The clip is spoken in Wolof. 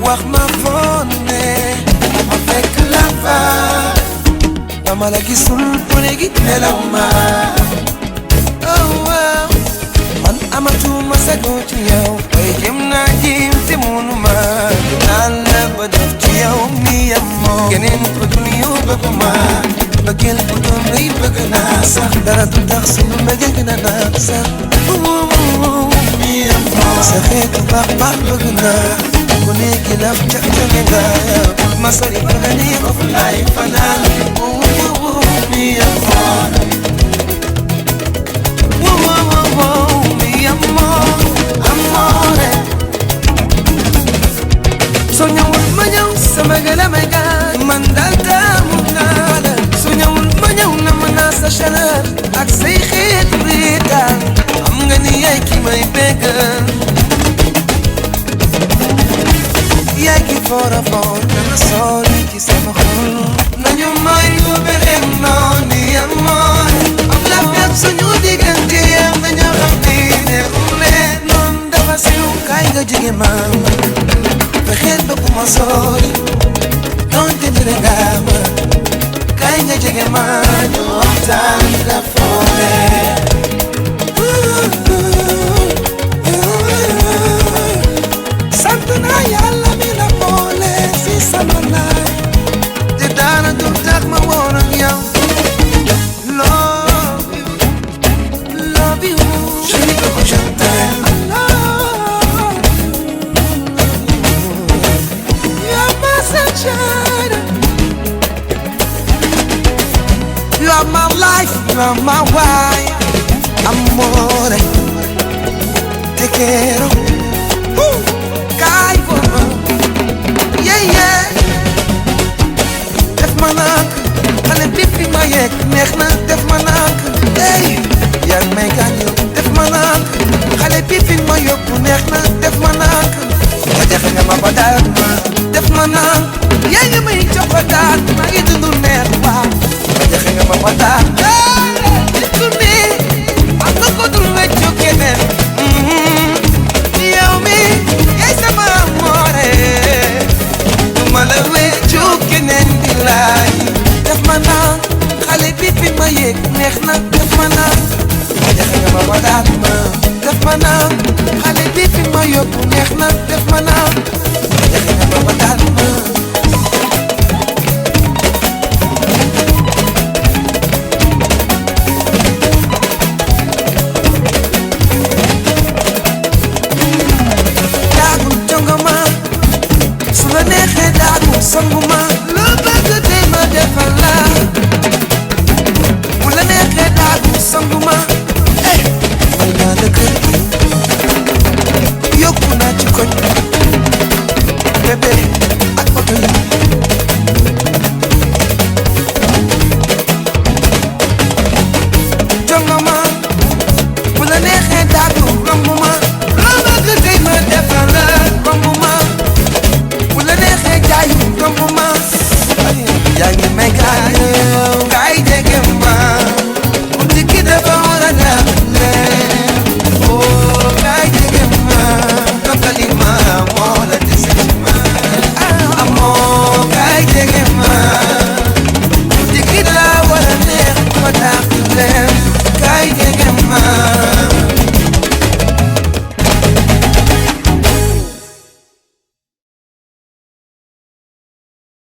wax ma foon ne ma fekk la fa dama la gisul bu léegi nelaw ma oh wow man amatuma sago ci yow way jëm naa jim te munu ma naan la ba def ci yow mi yamoo keneen ko dul yow bëgg ma bëggeel bu doon rëy bëgg naa sax dara du tax sunu mbëggeel gën a naat sax mi yamoo sa xeetu baax baax bëgg naa ku nekk laf ca jóge nga ma sori bëgg ni of lay fanaan mi yamoo mi amor, amore soñawul ma ñëw sama gëla may gaañ man daal taamu naa la soñawul ma ñëw na ma naa sa chaleur ak say xeetu riitaan am nga ni yaay ki may bégal yaay ki foor a foor dama sori ci sama xol nañu may lu beneen noon mi amor am la fekk suñu diggante am nañu xam ni ne ulee noon dafa siw kaay nga jege ma fexeel ba bu ma sori donte mere nga ma kaay nga jege ma ñu waxtaan nga foore sant naa yàlla mi la boole si sama laay te dara du tax ma woon ak yow love you chérie Coco je t'aime you're my sunshine you're my life you're my wife amore te quiero caigo yeah yeah def ma nak xale bi fi ma yegg neex na def ma nak hey yaa may gaañu def ma nak xale bi fi ma yóbbu neex na